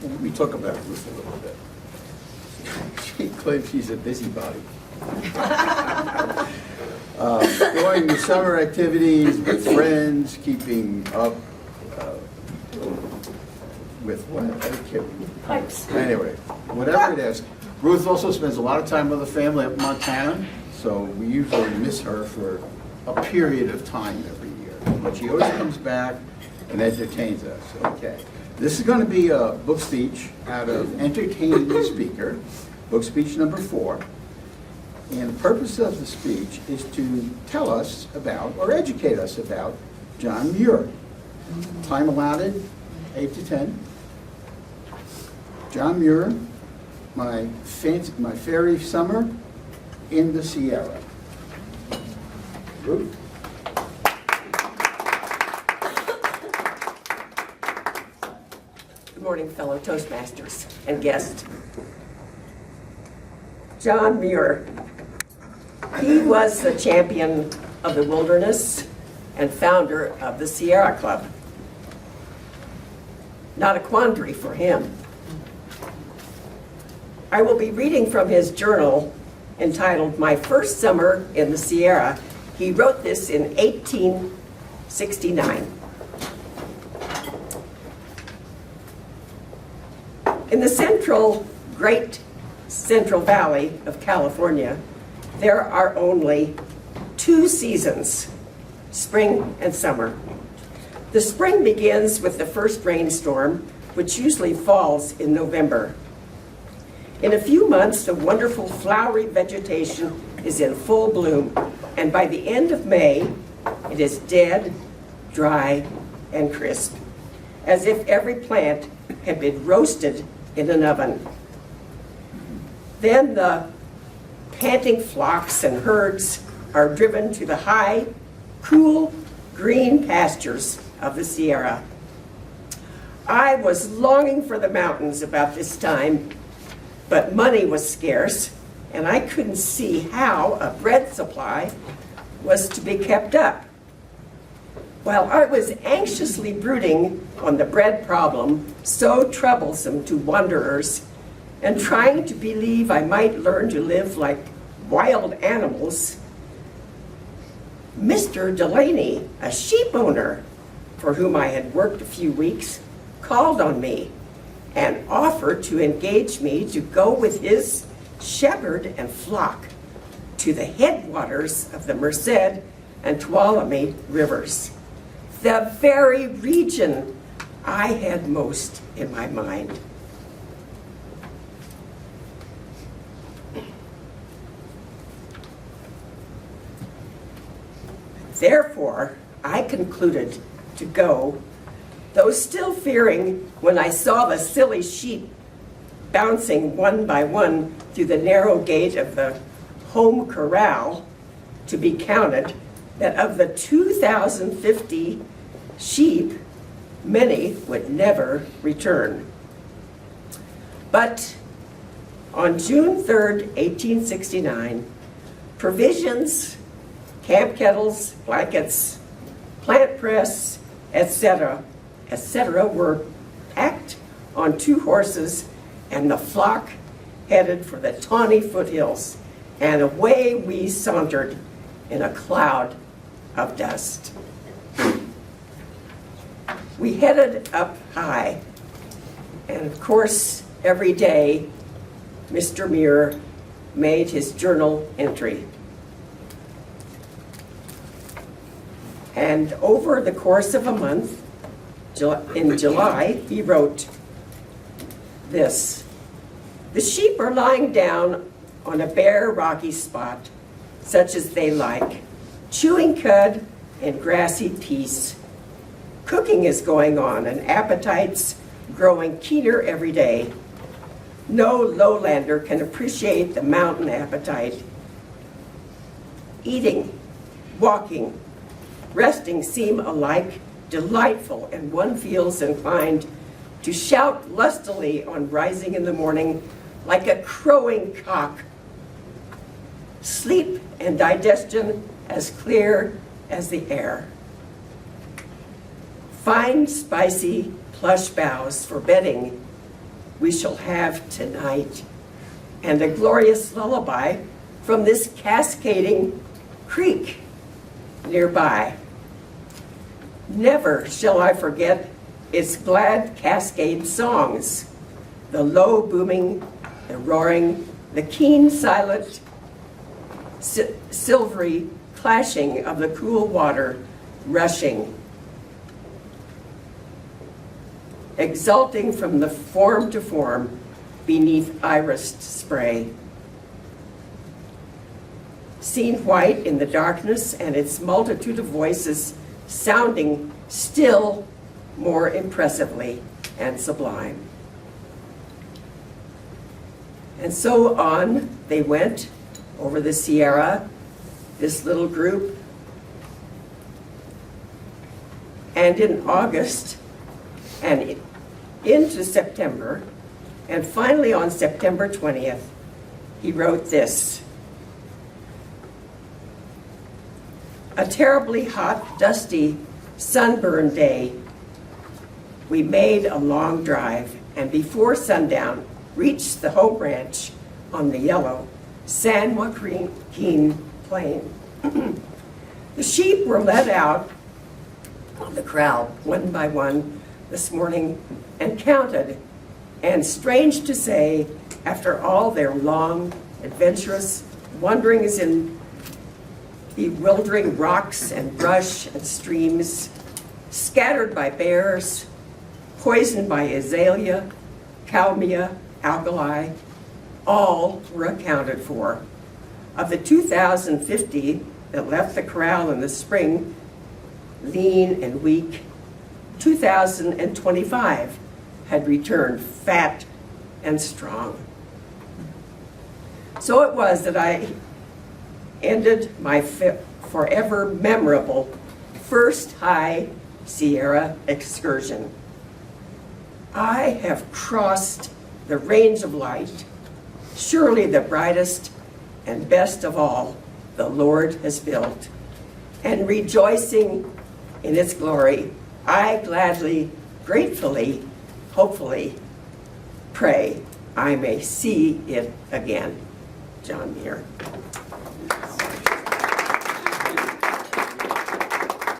let me talk about Ruth a little bit. She claims she's a busybody. Going to summer activities with friends, keeping up with what? I can't. Pipes. Anyway, whatever it is. Ruth also spends a lot of time with the family up in Montana, so we usually miss her for a period of time every year. But she always comes back and entertains us. Okay. This is going to be a book speech out of Entertaining the Speaker, book speech number 4. And the purpose of the speech is to tell us about, or educate us about, John Muir. Time allotted, 8 to 10. John Muir, my fairy summer in the Sierra. Ruth? Good morning, fellow Toastmasters and guests. John Muir. He was the champion of the wilderness and founder of the Sierra Club. Not a quandary for him. I will be reading from his journal entitled My First Summer in the Sierra. He wrote this in 1869. In the Great Central Valley of California, there are only 2 seasons, spring and summer. The spring begins with the first rainstorm, which usually falls in November. In a few months, the wonderful flowery vegetation is in full bloom, and by the end of May, it is dead, dry, and crisp, as if every plant had been roasted in an oven. Then the panting flocks and herds are driven to the high, cool, green pastures of the Sierra. I was longing for the mountains about this time, but money was scarce, and I couldn't see how a bread supply was to be kept up. While I was anxiously brooding on the bread problem, so troublesome to wanderers, and trying to believe I might learn to live like wild animals, Mr. Delaney, a sheep owner for whom I had worked a few weeks, called on me and offered to engage me to go with his shepherd and flock to the headwaters of the Merced and Tuolumne rivers, the very region I had most in my mind. Therefore, I concluded to go, though still fearing when I saw the silly sheep bouncing one by one through the narrow gate of the home corral to be counted, that of the 2,050 sheep, many would never return. But on June 3rd, 1869, provisions, camp kettles, blankets, plant press, etc., were packed on 2 horses, and the flock headed for the tawny foothills, and away we sauntered in a cloud of dust. We headed up high, and of course, every day, Mr. Muir made his journal entry. And over the course of a month, in July, he wrote this: "The sheep are lying down on a bare, rocky spot, such as they like, chewing cud in grassy peace. Cooking is going on, and appetites growing keener every day. No lowlander can appreciate the mountain appetite. Eating, walking, resting seem alike delightful, and one feels inclined to shout lustily on rising in the morning like a crowing cock. Sleep and digestion as clear as the air. Fine, spicy plush boughs for bedding we shall have tonight, and a glorious lullaby from this cascading creek nearby. Never shall I forget its glad cascade songs, the low booming, the roaring, the keen silent, silvery clashing of the cool water rushing, exulting from the form to form beneath irised spray. Seen white in the darkness and its multitude of voices sounding still more impressively and sublime. And so on they went over the Sierra, this little group. And in August and into September, and finally on September 20th, he wrote this. A terribly hot, dusty, sunburned day. We made a long drive, and before sundown, reached the home ranch on the yellow San Joaquin Plain. The sheep were let out of the corral one by one this morning and counted, and strange to say, after all their long, adventurous wanderings in bewildering rocks and brush and streams, scattered by bears, poisoned by azalea, calmia, alkali, all were accounted for. Of the 2,050 that left the corral in the spring, lean and weak, 2,025 had returned fat and strong. So it was that I ended my forever memorable first high Sierra excursion. I have crossed the range of light, surely the brightest and best of all the Lord has built, and rejoicing in its glory, I gladly, gratefully, hopefully pray I may see it again. John Muir.